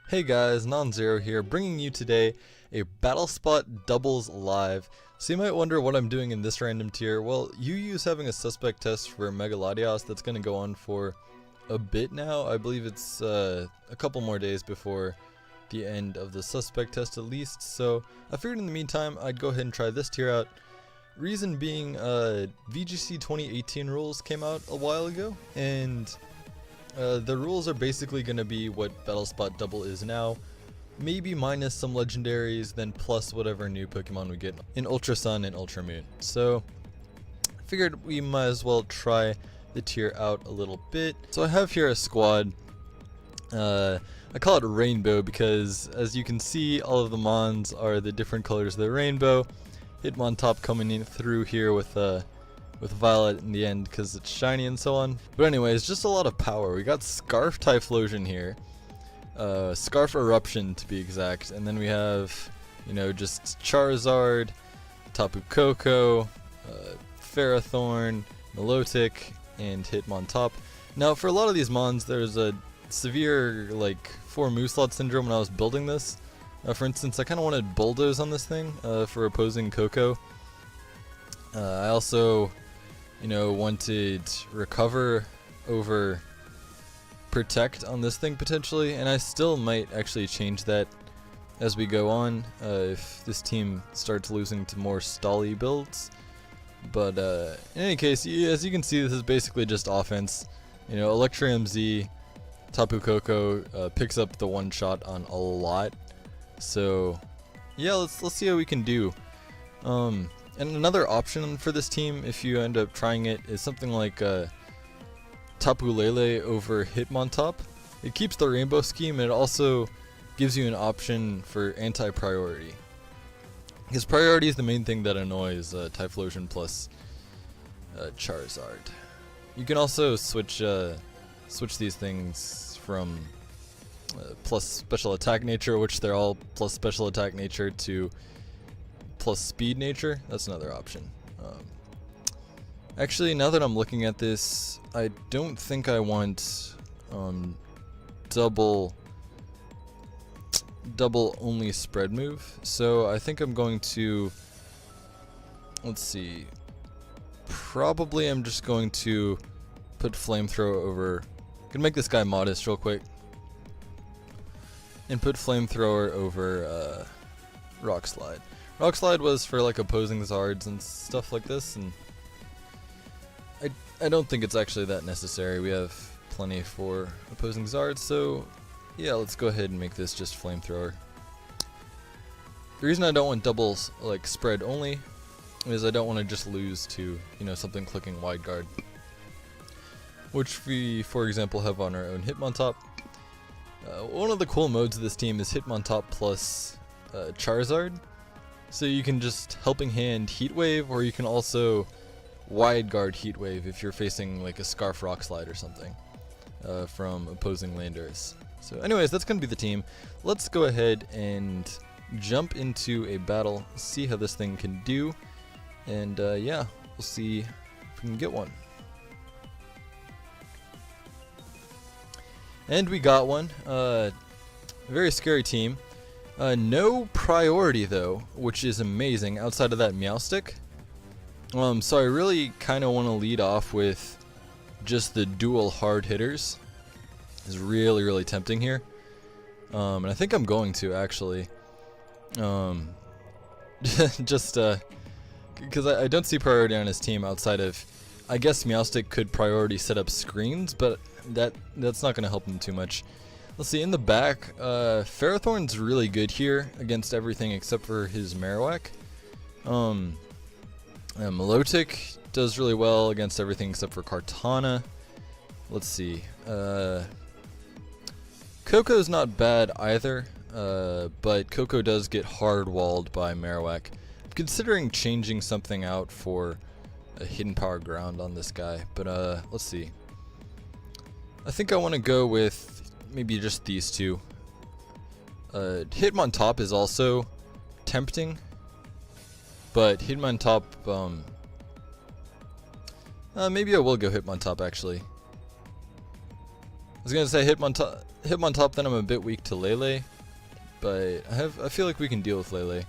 Hey guys, Non-Zero here, bringing you today a Battle Spot Doubles Live. So you might wonder what I'm doing in this random tier. Well, UU's having a suspect test for Megaladios that's going to go on for a bit now. I believe it's a couple more days before the end of the suspect test at least. So I figured in the meantime I'd go ahead and try this tier out. Reason being, VGC 2018 rules came out a while ago, and the rules are basically going to be what Battle Spot Double is now, maybe minus some legendaries, then plus whatever new Pokemon we get in Ultra Sun and Ultra Moon. So I figured we might as well try the tier out a little bit. So I have here a squad. I call it Rainbow because, as you can see, all of the Mons are the different colors of the rainbow. Hitmontop coming in through here with Violet in the end because it's shiny and so on. But anyways, just a lot of power. We got Scarf Typhlosion here, Scarf Eruption to be exact, and then we have, you know, just Charizard, Tapu Koko, Ferrothorn, Milotic, and Hitmontop. Now for a lot of these Mons, there's a severe like 4 move slot syndrome when I was building this. For instance, I kind of wanted Bulldoze on this thing for opposing Koko. I also, you know, wanted Recover over Protect on this thing potentially, and I still might actually change that as we go on if this team starts losing to more stally builds. But in any case, as you can see, this is basically just offense. You know, Electra MZ, Tapu Koko picks up the one shot on a lot. So yeah, let's see how we can do. And another option for this team, if you end up trying it, is something like Tapu Lele over Hitmontop. It keeps the rainbow scheme, and it also gives you an option for anti-priority. Because priority is the main thing that annoys Typhlosion plus Charizard. You can also switch these things from plus special attack nature, which they're all plus special attack nature, to plus speed nature. That's another option. Actually, now that I'm looking at this, I don't think I want double only spread move. So I think I'm going to, let's see, probably I'm just going to put Flamethrower over. I'm gonna make this guy modest real quick and put Flamethrower over Rock Slide. Rock Slide was for like opposing Zards and stuff like this, and I don't think it's actually that necessary. We have plenty for opposing Zards, so yeah, let's go ahead and make this just Flamethrower. The reason I don't want doubles like spread only is I don't want to just lose to, you know, something clicking Wide Guard, which we, for example, have on our own Hitmontop. One of the cool modes of this team is Hitmontop plus Charizard. So you can just Helping Hand Heat Wave, or you can also Wide Guard Heat Wave if you're facing like a Scarf Rock Slide or something from opposing landers. So anyways, that's going to be the team. Let's go ahead and jump into a battle, see how this thing can do, and yeah, we'll see if we can get one. And we got one. Very scary team. No priority though, which is amazing outside of that Meowstic. So I really kind of want to lead off with just the dual hard hitters. It's really, really tempting here. And I think I'm going to actually. Just because I don't see priority on his team outside of, I guess Meowstic could priority set up screens, but that's not going to help him too much. Let's see, in the back, Ferrothorn's really good here against everything except for his Marowak. Milotic does really well against everything except for Kartana. Let's see. Koko's not bad either, but Koko does get hard-walled by Marowak. I'm considering changing something out for a Hidden Power Ground on this guy, but let's see. I think I want to go with maybe just these two. Hitmontop is also tempting, but Hitmontop Maybe I will go Hitmontop actually. I was gonna say Hitmontop, then I'm a bit weak to Lele, but I feel like we can deal with Lele.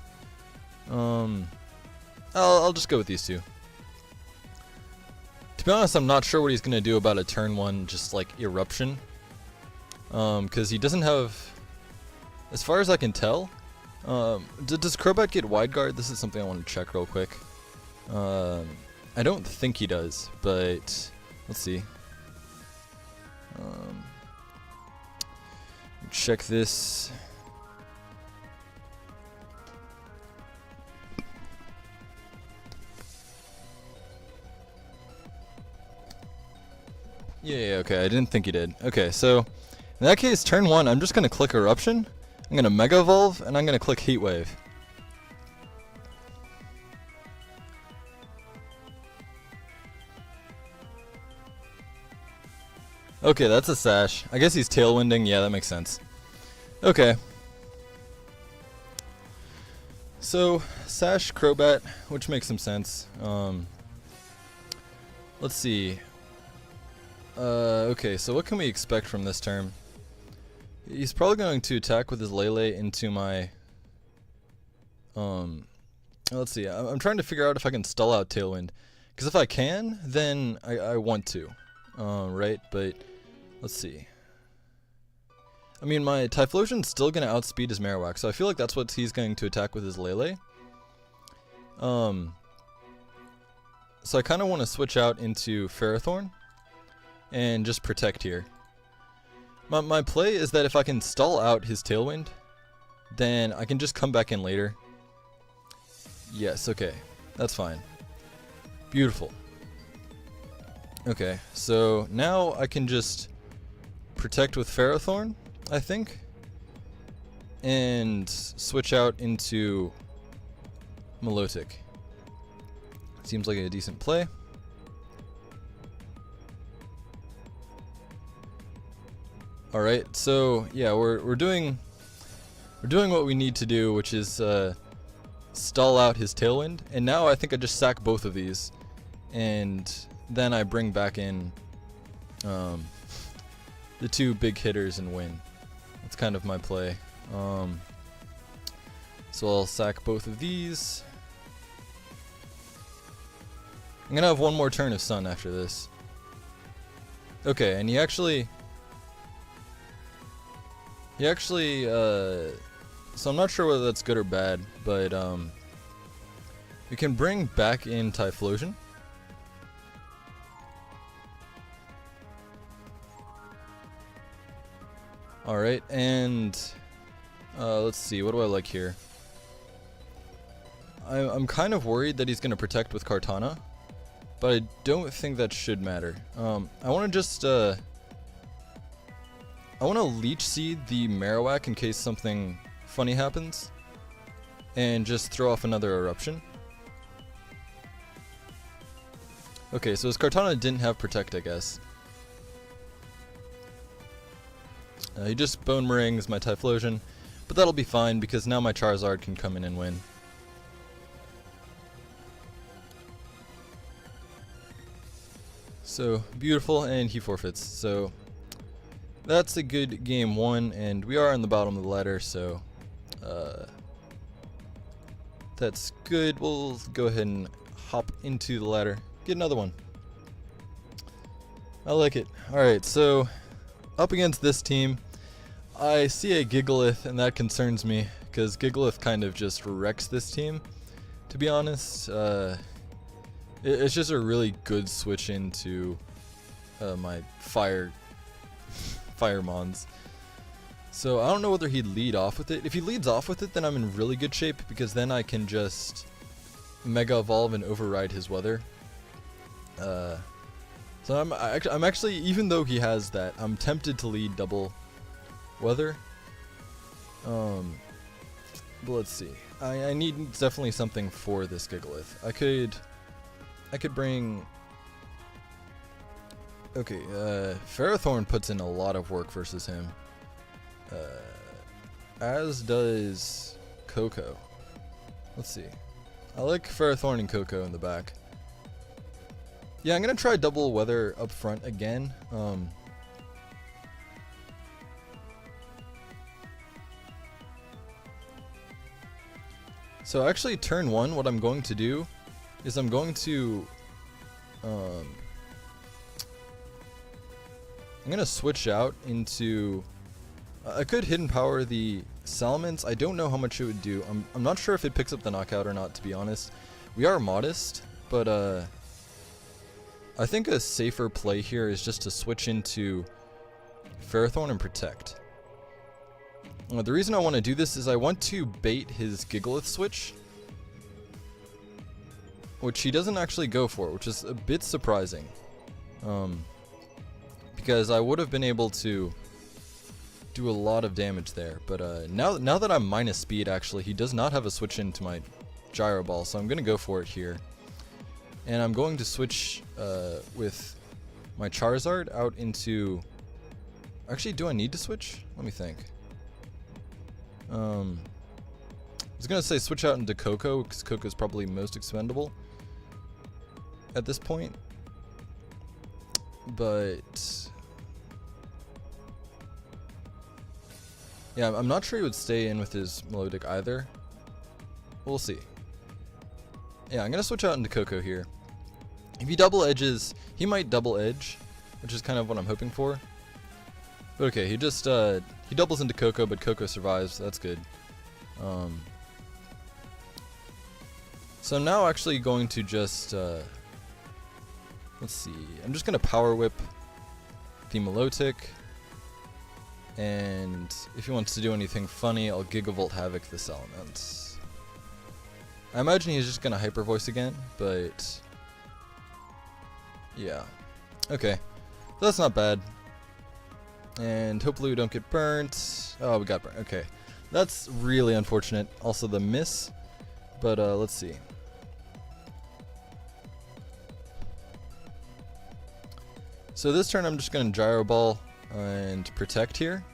I'll just go with these two. To be honest, I'm not sure what he's gonna do about a turn 1 just like eruption. Because he doesn't have, as far as I can tell, does Crobat get wide guard? This is something I want to check real quick. I don't think he does, but let's see. Check this. Yeah, okay, I didn't think he did. Okay, so in that case, turn 1, I'm just going to click Eruption, I'm going to Mega Evolve, and I'm going to click Heat Wave. Okay, that's a Sash. I guess he's Tailwinding, yeah, that makes sense. Okay. So, Sash, Crobat, which makes some sense. Let's see. Okay, so what can we expect from this turn? He's probably going to attack with his Lele into my... let's see, I'm trying to figure out if I can stall out Tailwind. Because if I can, then I want to. Right, but let's see. I mean, my Typhlosion's still going to outspeed his Marowak, so I feel like that's what he's going to attack with his Lele. So I kind of want to switch out into Ferrothorn and just protect here. My play is that if I can stall out his Tailwind, then I can just come back in later. Yes, okay. That's fine. Beautiful. Okay, so now I can just protect with Ferrothorn, I think, and switch out into Milotic. Seems like a decent play. All right, so yeah, we're doing what we need to do, which is stall out his Tailwind, and now I think I just sack both of these, and then I bring back in the two big hitters and win. That's kind of my play. So I'll sack both of these. I'm gonna have one more turn of Sun after this. Okay, and he actually, so I'm not sure whether that's good or bad, but we can bring back in Typhlosion. Alright, and let's see, what do I like here? I'm kind of worried that he's going to protect with Kartana, but I don't think that should matter. I want to just, I want to Leech Seed the Marowak in case something funny happens, and just throw off another Eruption. Okay, so his Kartana didn't have Protect, I guess. He just Bone Merings my Typhlosion, but that'll be fine because now my Charizard can come in and win. So, beautiful, and he forfeits. So, that's a good game 1, and we are on the bottom of the ladder, so that's good. We'll go ahead and hop into the ladder. Get another one. I like it. Alright, so up against this team, I see a Gigalith, and that concerns me, because Gigalith kind of just wrecks this team, to be honest. It's just a really good switch into my Fire Mons. So I don't know whether he'd lead off with it. If he leads off with it, then I'm in really good shape, because then I can just Mega Evolve and override his weather. So I'm actually, even though he has that, I'm tempted to lead double weather. But let's see. I need definitely something for this Gigalith. I could bring... Okay, Ferrothorn puts in a lot of work versus him. As does Coco. Let's see. I like Ferrothorn and Coco in the back. Yeah, I'm gonna try double weather up front again. So actually turn 1, what I'm going to do is I'm going to I'm gonna switch out into I could hidden power the Salamence. I don't know how much it would do. I'm not sure if it picks up the knockout or not, to be honest. We are modest, but I think a safer play here is just to switch into Ferrothorn and protect. The reason I want to do this is I want to bait his Gigalith switch, which he doesn't actually go for, which is a bit surprising. Because I would have been able to do a lot of damage there, but now that I'm minus speed, actually, he does not have a switch into my Gyro Ball, so I'm going to go for it here. And I'm going to switch with my Charizard out into... Actually, do I need to switch? Let me think. I was going to say switch out into Coco, because Coco is probably most expendable at this point. But... yeah, I'm not sure he would stay in with his Melodic either. We'll see. Yeah, I'm going to switch out into Coco here. If he double edges, he might double edge, which is kind of what I'm hoping for. But okay, he just, he doubles into Coco, but Coco survives, so that's good. So I'm now actually going to just, let's see, I'm just going to Power Whip the Milotic. And if he wants to do anything funny, I'll Gigavolt Havoc the Salamence. I imagine he's just going to Hyper Voice again, but yeah. Okay, that's not bad. And hopefully we don't get burnt. Oh, we got burnt. Okay, that's really unfortunate. Also the miss, but let's see. So this turn I'm just going to Gyro Ball and protect here.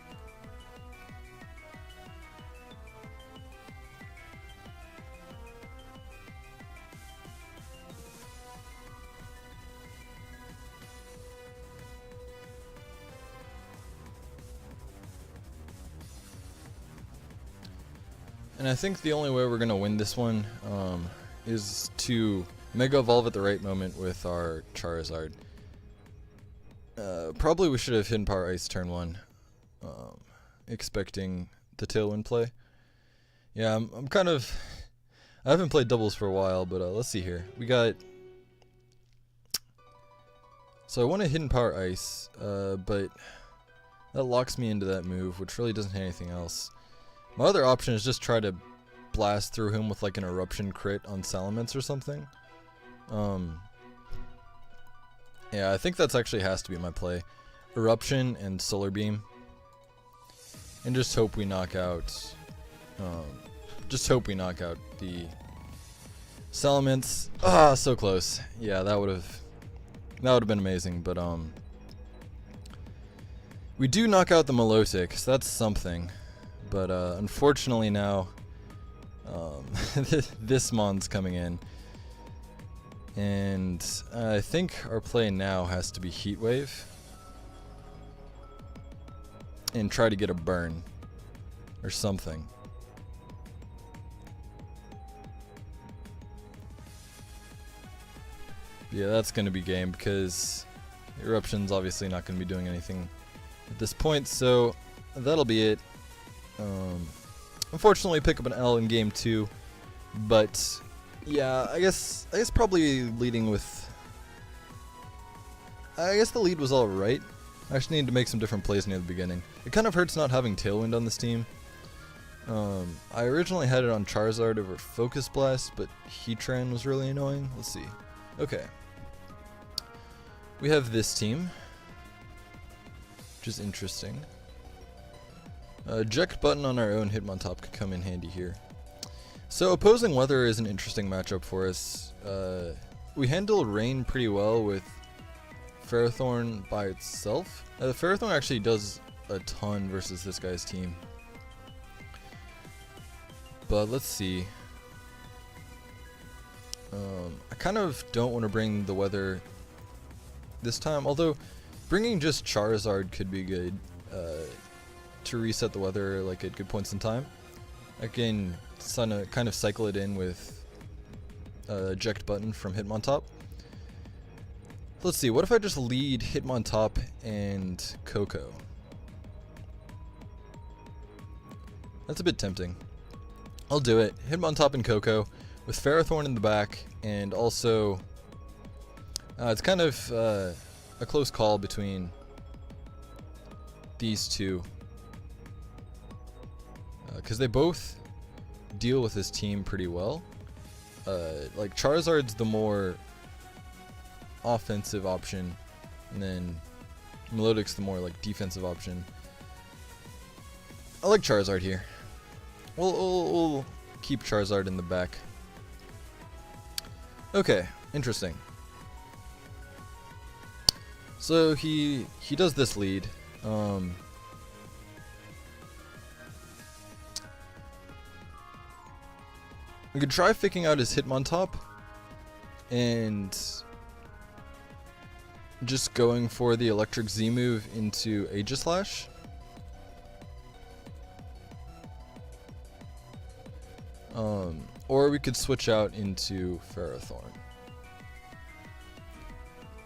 And I think the only way we're going to win this one is to Mega Evolve at the right moment with our Charizard. Probably we should have Hidden Power Ice turn 1, expecting the Tailwind play. Yeah, I'm kind of... I haven't played doubles for a while, but let's see here. We got... So I want a Hidden Power Ice, but that locks me into that move, which really doesn't have anything else. My other option is just try to blast through him with like an Eruption crit on Salamence or something. Yeah, I think that's actually has to be my play. Eruption and Solar Beam. And just hope we knock out... just hope we knock out the Salamence. Ah, so close. Yeah, that would have been amazing, but we do knock out the Milotic, so that's something. But unfortunately now, this Mon's coming in. And I think our play now has to be Heat Wave. And try to get a burn. Or something. Yeah, that's going to be game because Eruption's obviously not going to be doing anything at this point. So that'll be it. Unfortunately, pick up an L in game 2, but yeah, I guess probably leading with. I guess the lead was all right. I actually need to make some different plays near the beginning. It kind of hurts not having Tailwind on this team. I originally had it on Charizard over Focus Blast, but Heatran was really annoying. Let's see. Okay, we have this team, which is interesting. Eject button on our own Hitmontop could come in handy here. So opposing weather is an interesting matchup for us. We handle rain pretty well with Ferrothorn by itself. Ferrothorn actually does a ton versus this guy's team. But let's see. I kind of don't want to bring the weather this time, although bringing just Charizard could be good to reset the weather like at good points in time. I can kind of cycle it in with eject button from Hitmontop. Let's see, what if I just lead Hitmontop and Coco? That's a bit tempting. I'll do it. Hitmontop and Coco with Ferrothorn in the back, and also it's kind of a close call between these two, because they both deal with this team pretty well. Like Charizard's the more offensive option, and then Melodic's the more like defensive option. I like Charizard here. We'll keep Charizard in the back. Okay, interesting. So he does this lead. We could try faking out his Hitmontop and just going for the Electric Z move into Aegislash. Or we could switch out into Ferrothorn,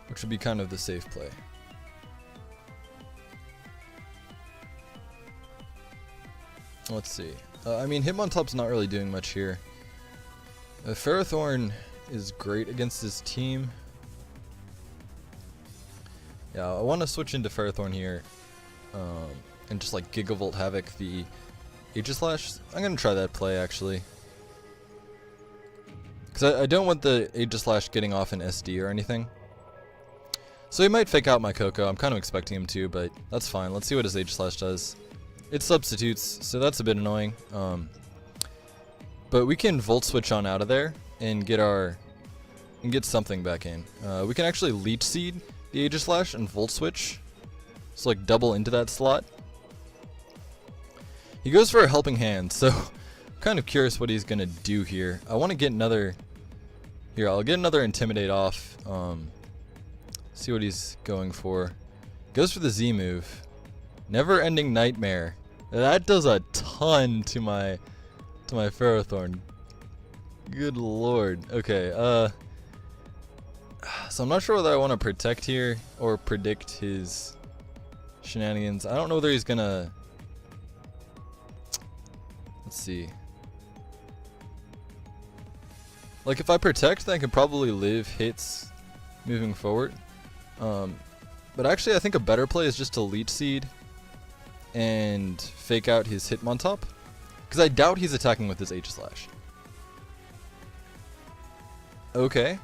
which would be kind of the safe play. Let's see. I mean, Hitmontop's not really doing much here. Ferrothorn is great against this team. Yeah, I want to switch into Ferrothorn here, and just like Gigavolt Havoc the Aegislash. I'm gonna try that play actually, because I don't want the Aegislash getting off an SD or anything. So he might fake out my Coco. I'm kind of expecting him to, but that's fine. Let's see what his Aegislash does. It substitutes, so that's a bit annoying. But we can Volt Switch on out of there and get something back in. We can actually Leech Seed the Aegislash and Volt Switch, so like double into that slot. He goes for a Helping Hand, so I'm kind of curious what he's gonna do here. I want to get another. Here, I'll get another Intimidate off. See what he's going for. Goes for the Z move. Never Ending Nightmare. That does a ton to my Ferrothorn. Good lord. Okay, so I'm not sure whether I want to protect here or predict his shenanigans. I don't know whether he's gonna... Let's see. Like, if I protect, then I can probably live hits moving forward. But actually, I think a better play is just to Leech Seed and fake out his Hitmontop, because I doubt he's attacking with his Aegislash. Okay.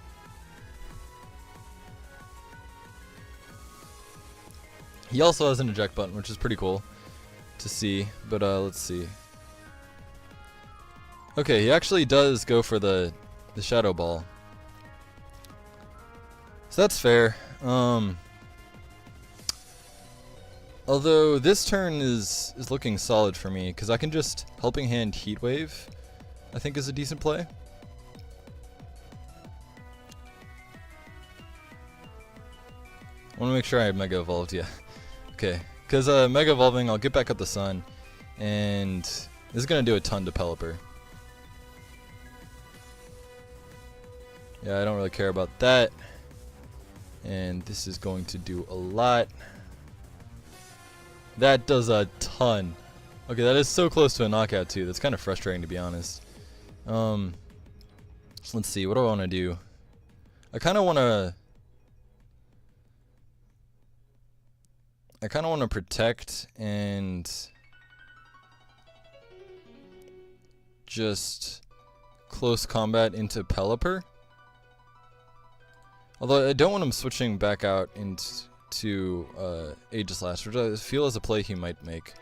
He also has an eject button, which is pretty cool to see, but let's see. Okay, he actually does go for the Shadow Ball. So that's fair. Although this turn is looking solid for me, because I can just Helping Hand Heat Wave, I think is a decent play. I want to make sure I Mega Evolved, yeah. Okay, because Mega Evolving, I'll get back up the Sun, and this is going to do a ton to Pelipper. Yeah, I don't really care about that. And this is going to do a lot. That does a ton. Okay, that is so close to a knockout too. That's kind of frustrating, to be honest. So let's see. What do I want to do? I kind of want to protect and just close combat into Pelipper. Although I don't want him switching back out into Aegislash, which I feel is a play he might make.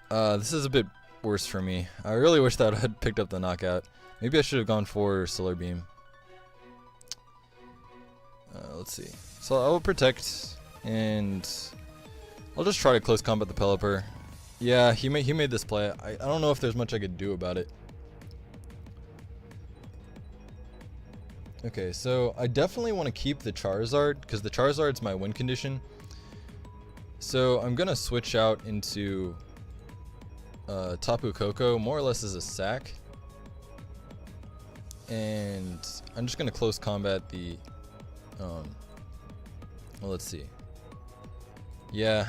This is a bit worse for me. I really wish that I had picked up the knockout. Maybe I should have gone for Solar Beam. Let's see. So I will protect, and I'll just try to close combat the Pelipper. Yeah, he made this play. I don't know if there's much I could do about it. Okay, so I definitely want to keep the Charizard because the Charizard's my win condition. So I'm gonna switch out into Tapu Koko more or less as a sack, and I'm just gonna close combat the. Well, let's see. Yeah,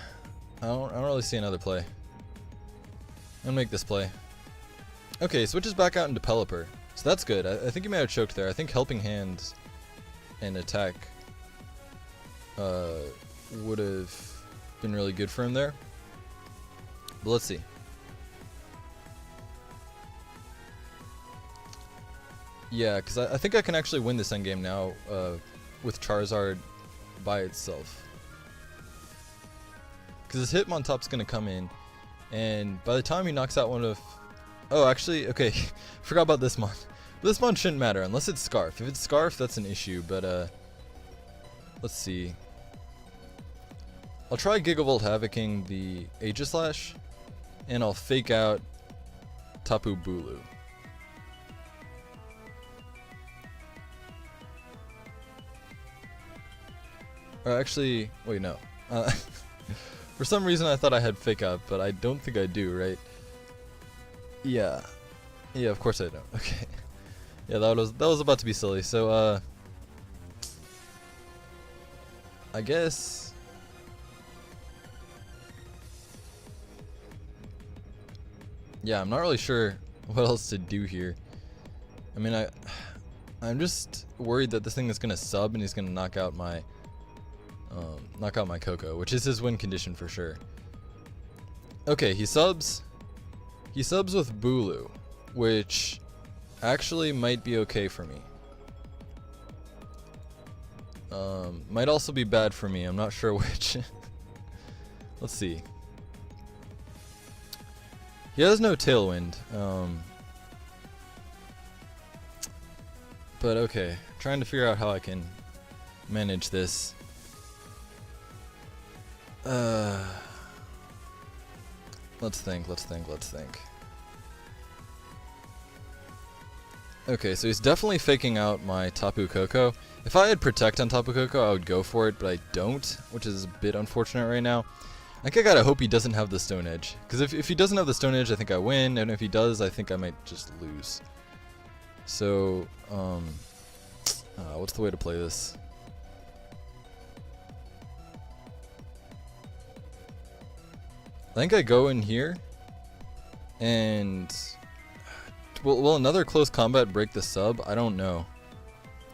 I don't really see another play. I'm gonna make this play. Okay, switches back out into Pelipper. So that's good. I think he may have choked there. I think Helping Hand and attack would have been really good for him there. But let's see. Yeah, because I think I can actually win this endgame now with Charizard by itself. Because his Hitmontop's going to come in, and by the time he knocks out one of... Oh, actually, okay, forgot about this mon. This mon shouldn't matter unless it's Scarf. If it's Scarf, that's an issue, but let's see. I'll try Gigavolt Havocing the Aegislash, and I'll fake out Tapu Bulu. Or actually, wait, no. For some reason I thought I had fake out, but I don't think I do, right? Yeah. Yeah, of course I don't. Okay. Yeah, that was about to be silly. So I guess yeah, I'm not really sure what else to do here. I mean, I'm just worried that this thing is gonna sub and he's gonna knock out my Koko, which is his win condition for sure. Okay, he subs. He subs with Bulu, which actually might be okay for me. Might also be bad for me. I'm not sure which. Let's see. He has no Tailwind. But okay, trying to figure out how I can manage this. Let's think. Okay, so he's definitely faking out my Tapu Koko. If I had Protect on Tapu Koko, I would go for it, but I don't, which is a bit unfortunate right now. I think I gotta hope he doesn't have the Stone Edge, because if he doesn't have the Stone Edge, I think I win, and if he does, I think I might just lose. So, what's the way to play this? I think I go in here, and will another close combat break the sub? I don't know.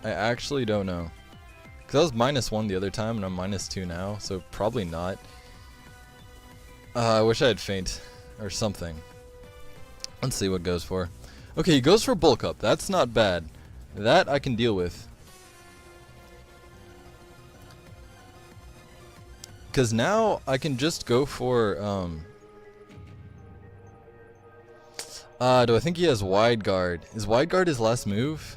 I actually don't know. Because I was -1 the other time, and I'm -2 now, so probably not. I wish I had Feint, or something. Let's see what goes for. Okay, he goes for Bulk Up. That's not bad. That I can deal with. Because now I can just go for, do I think he has Wide Guard? Is Wide Guard his last move?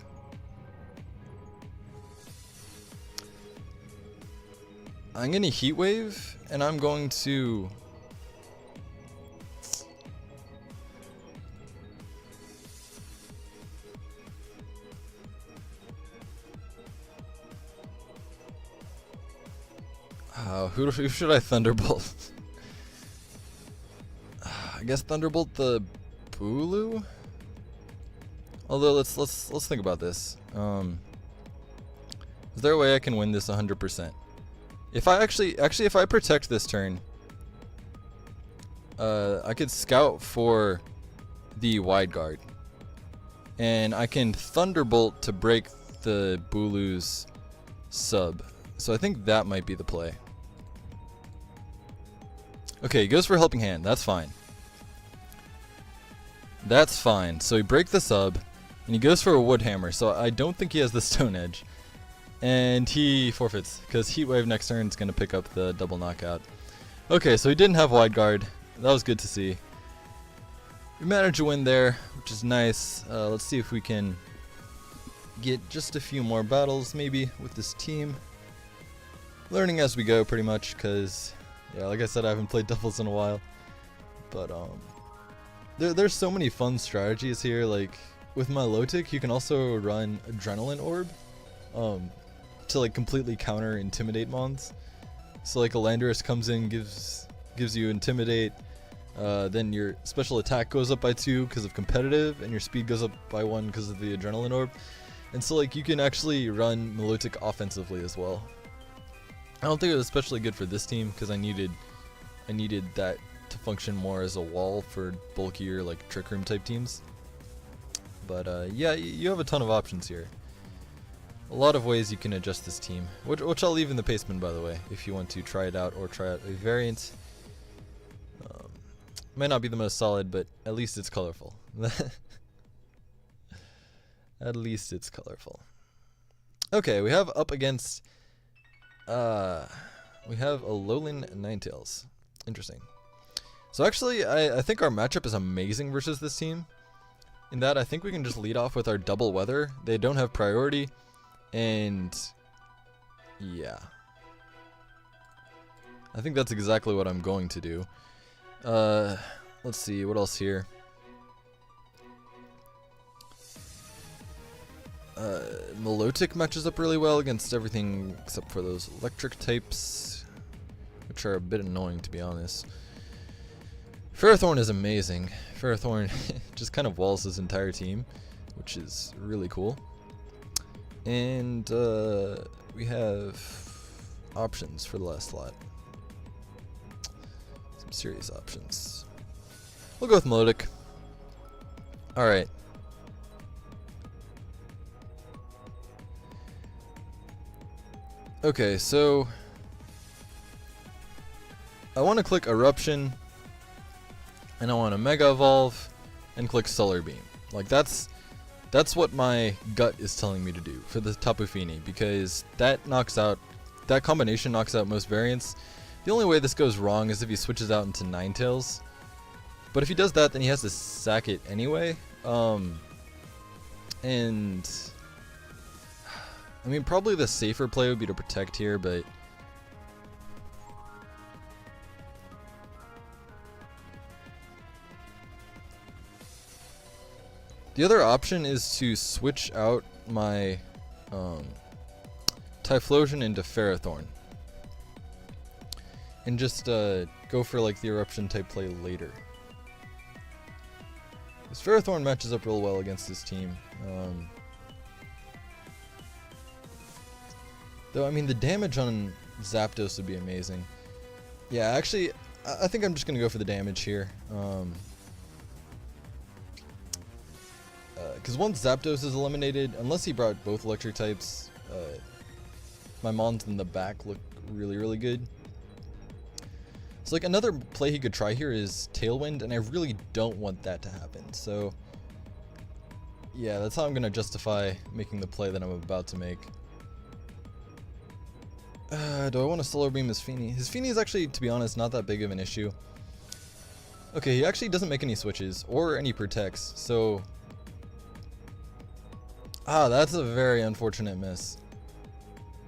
I'm gonna Heat Wave, and I'm going to... who should I Thunderbolt? I guess Thunderbolt the Bulu? Although let's think about this. Is there a way I can win this 100%? If I actually if I protect this turn, I could scout for the Wide Guard, and I can Thunderbolt to break the Bulu's sub. So I think that might be the play. Okay, he goes for Helping Hand. That's fine. That's fine. So he breaks the sub, and he goes for a Wood Hammer. So I don't think he has the Stone Edge. And he forfeits, because Heat Wave next turn is going to pick up the double knockout. Okay, so he didn't have Wide Guard. That was good to see. We managed to win there, which is nice. Let's see if we can get just a few more battles, maybe, with this team. Learning as we go, pretty much, because, yeah, like I said, I haven't played doubles in a while. But, there's so many fun strategies here. Like, with Milotic, you can also run Adrenaline Orb. to like completely counter intimidate mons. So like Elandris comes in, gives you intimidate, then your special attack goes up by 2 because of competitive, and your speed goes up by 1 because of the adrenaline orb. And so like you can actually run Milotic offensively as well. I don't think it was especially good for this team because I needed that to function more as a wall for bulkier like Trick Room type teams. But yeah, you have a ton of options here. A lot of ways you can adjust this team, which I'll leave in the pastebin, by the way, if you want to try it out or try out a variant. Might not be the most solid, but at least it's colorful. At least it's colorful. Okay, we have up against we have a Alolan Ninetales. Interesting. So actually, I think our matchup is amazing versus this team. In that, I think we can just lead off with our double weather. They don't have priority, and yeah, I think that's exactly what I'm going to do. Let's see what else here. Milotic matches up really well against everything except for those electric types, which are a bit annoying, to be honest. Ferrothorn is amazing. Ferrothorn just kind of walls his entire team, which is really cool. And we have options for the last slot. Some serious options. We'll go with Milotic. Alright. Okay, so I want to click Eruption, and I want to Mega Evolve, and click Solar Beam. Like that's what my gut is telling me to do for the Tapu Fini, because that combination knocks out most variants. The only way this goes wrong is if he switches out into Ninetales. But if he does that, then he has to sack it anyway. And I mean, probably the safer play would be to protect here, but the other option is to switch out my Typhlosion into Ferrothorn and just go for like the Eruption type play later. Because Ferrothorn matches up real well against this team. Though, I mean, the damage on Zapdos would be amazing. Yeah, actually, I think I'm just going to go for the damage here. Because once Zapdos is eliminated, unless he brought both electric types, my mons in the back look really, really good. So, like, another play he could try here is Tailwind, and I really don't want that to happen. So, yeah, that's how I'm going to justify making the play that I'm about to make. Do I want to Solar Beam his Fini? His Fini is actually, to be honest, not that big of an issue. Okay, he actually doesn't make any switches or any protects, so that's a very unfortunate miss.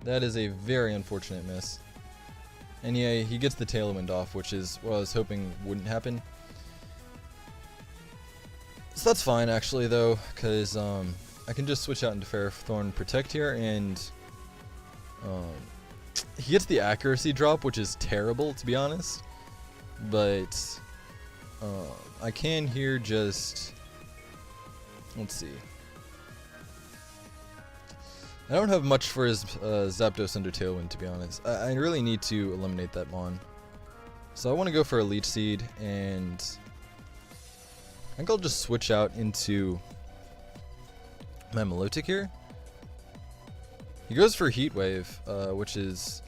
That is a very unfortunate miss. And yeah, he gets the Tailwind off, which is what I was hoping wouldn't happen. So that's fine, actually, though, because I can just switch out into Ferrothorn Protect here, and he gets the accuracy drop, which is terrible, to be honest. But I can here just, let's see. I don't have much for his Zapdos under Tailwind, to be honest. I really need to eliminate that Mon. So I want to go for a Leech Seed, and I think I'll just switch out into my Milotic here. He goes for Heat Wave, which is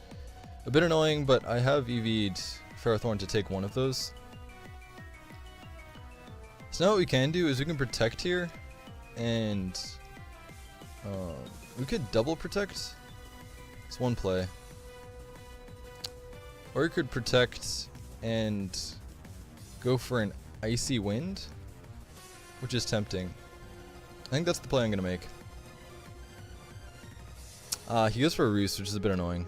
a bit annoying, but I have EV'd Ferrothorn to take one of those. So now what we can do is we can protect here, and we could double protect. It's one play. Or you could protect and go for an Icy Wind, which is tempting. I think that's the play I'm going to make. He goes for a Roost, which is a bit annoying.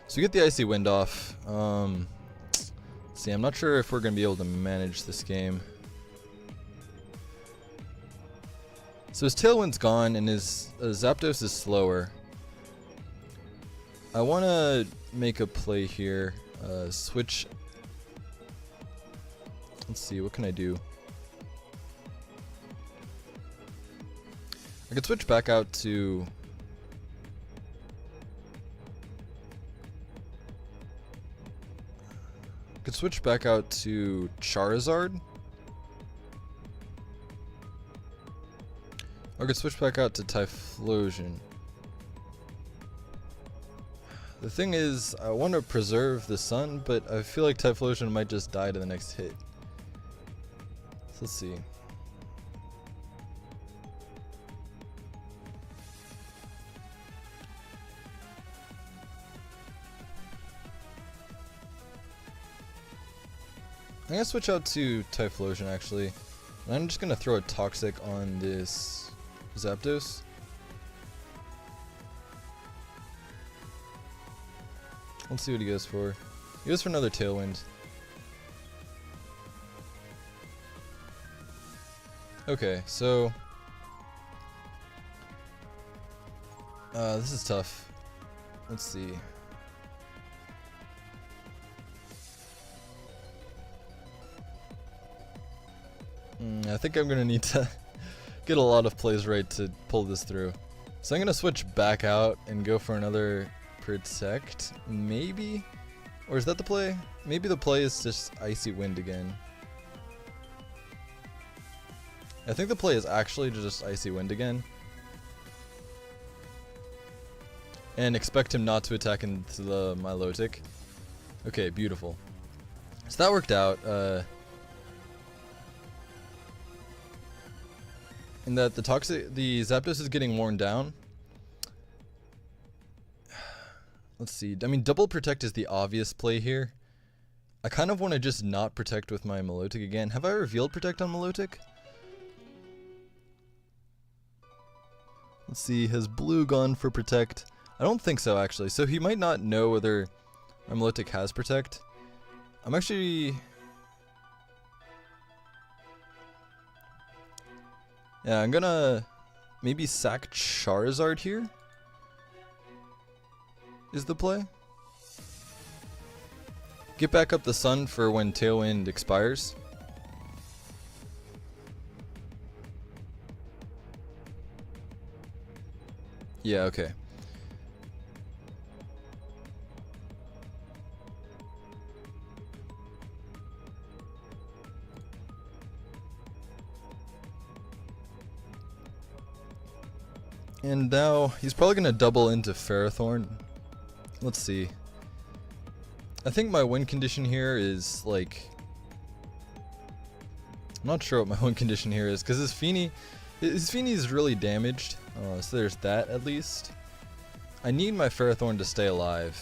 So we get the Icy Wind off. Let's see, I'm not sure if we're going to be able to manage this game. So his Tailwind's gone and his Zapdos is slower. I want to make a play here. Switch. Let's see, what can I do? I could switch back out to... could switch back out to Charizard. Or I could switch back out to Typhlosion. The thing is, I want to preserve the sun, but I feel like Typhlosion might just die to the next hit. So let's see. I'm gonna switch out to Typhlosion actually. And I'm just gonna throw a Toxic on this Zapdos. Let's see what he goes for. He goes for another Tailwind. Okay, so this is tough. Let's see. I think I'm gonna need to get a lot of plays right to pull this through. So I'm gonna switch back out and go for another Protect, maybe? Or is that the play? Maybe the play is just Icy Wind again. I think the play is actually just Icy Wind again. And expect him not to attack into the Milotic. Okay, beautiful. So that worked out. In that the Zapdos is getting worn down. Let's see. I mean, double protect is the obvious play here. I kind of want to just not protect with my Milotic again. Have I revealed protect on Milotic? Let's see. Has blue gone for protect? I don't think so, actually. So he might not know whether my Milotic has protect. I'm actually... yeah, I'm gonna maybe sack Charizard here. Is the play. Get back up the sun for when Tailwind expires. Yeah, okay. And now he's probably going to double into Ferrothorn. Let's see. I think my win condition here is like... I'm not sure what my win condition here is because his Feeny is really damaged. So there's that at least. I need my Ferrothorn to stay alive.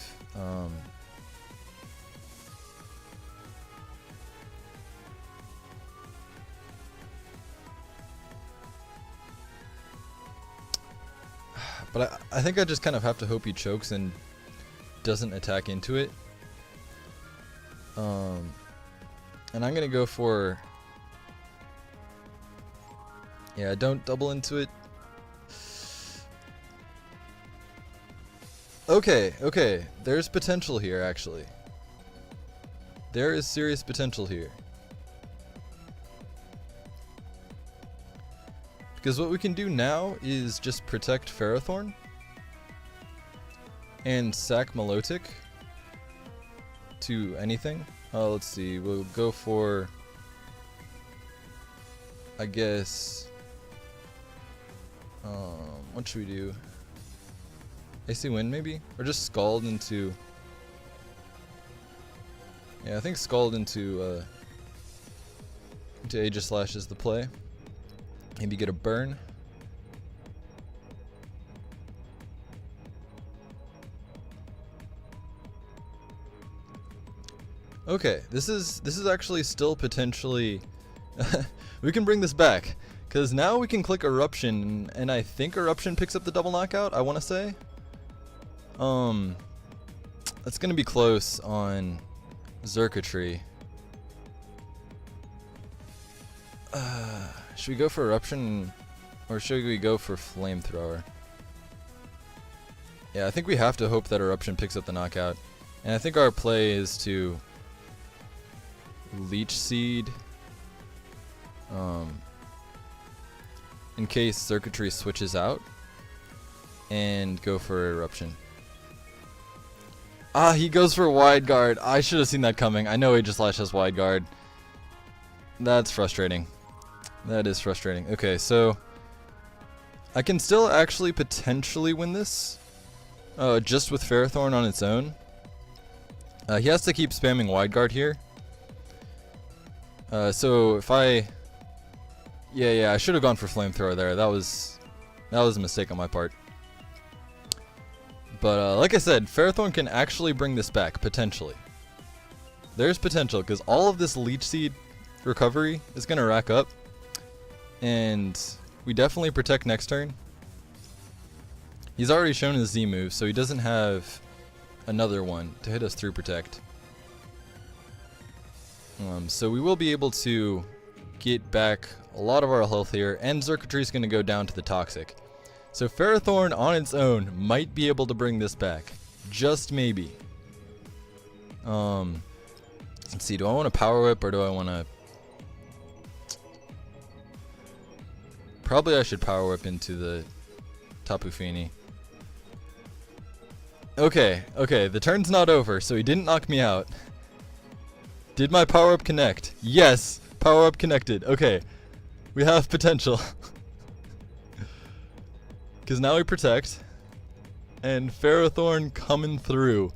But I think I just kind of have to hope he chokes and doesn't attack into it. And I'm gonna go for... yeah, don't double into it. Okay, okay. There's potential here, actually. There is serious potential here. Because what we can do now is just protect Ferrothorn and sack Milotic to anything. Let's see, we'll go for, I guess, what should we do? Icy Wind maybe? Or just Scald into, yeah, I think Scald into Aegislash is the play. Maybe get a burn. Okay, this is actually still potentially we can bring this back because now we can click Eruption and I think Eruption picks up the double knockout, I want to say. That's gonna be close on Xurkitree. Should we go for Eruption? Or should we go for Flamethrower? Yeah, I think we have to hope that Eruption picks up the knockout. And I think our play is to Leech Seed. In case Circuitry switches out. And go for Eruption. Ah, he goes for Wide Guard. I should have seen that coming. I know Aegislash has Wide Guard. That's frustrating. That is frustrating. Okay, so I can still actually potentially win this. Just with Ferrothorn on its own. He has to keep spamming Wide Guard here. So if I... Yeah, I should have gone for Flamethrower there. That was a mistake on my part. But like I said, Ferrothorn can actually bring this back, potentially. There's potential, because all of this Leech Seed recovery is going to rack up. And we definitely protect next turn. He's already shown his Z move, so he doesn't have another one to hit us through protect. So we will be able to get back a lot of our health here, and Circuitry is going to go down to the Toxic. So Ferrothorn on its own might be able to bring this back. Just maybe. Let's see, do I want to Power Whip or do I want to... Probably I should Power Whip into the Tapu Fini. Okay, the turn's not over, so he didn't knock me out. Did my Power Up connect? Yes! Power Up connected. Okay. We have potential. Because now we protect. And Ferrothorn coming through.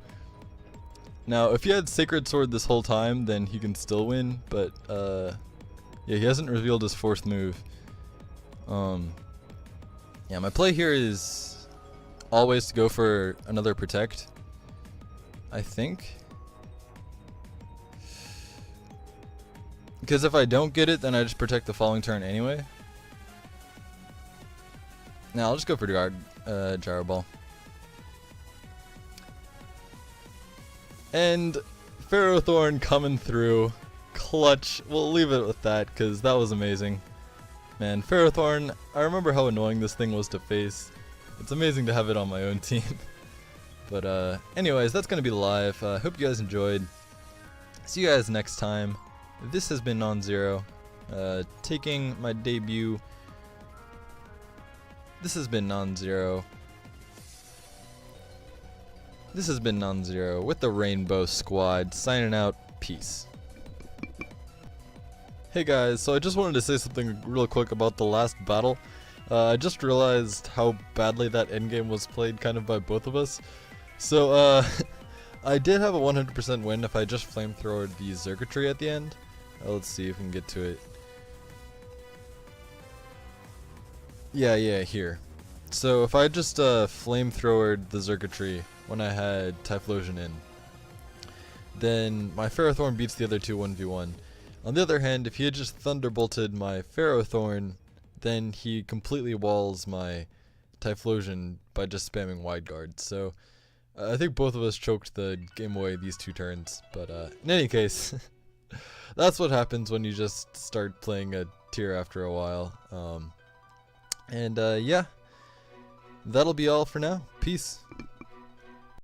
Now, if he had Sacred Sword this whole time, then he can still win. But, yeah, he hasn't revealed his fourth move. Yeah, my play here is always to go for another protect. I think. Because if I don't get it, then I just protect the following turn anyway. Now I'll just go for Gyro Ball. And Ferrothorn coming through. Clutch. We'll leave it with that because that was amazing. Man, Ferrothorn, I remember how annoying this thing was to face. It's amazing to have it on my own team. But anyways, that's going to be live. Hope you guys enjoyed. See you guys next time. This has been Non-Zero, taking my debut. This has been Non-Zero. This has been Non-Zero with the Rainbow Squad, signing out. Peace. Hey guys, so I just wanted to say something real quick about the last battle. I just realized how badly that endgame was played kind of by both of us. So, I did have a 100% win if I just Flamethrowered the Circuitry at the end. Let's see if we can get to it. Yeah, here. So if I just Flamethrowered the Circuitry when I had Typhlosion in, then my Ferrothorn beats the other two 1v1. On the other hand, if he had just Thunderbolted my Ferrothorn, then he completely walls my Typhlosion by just spamming Wide Guard. So I think both of us choked the game away these two turns. But in any case, that's what happens when you just start playing a tier after a while. Yeah, that'll be all for now. Peace.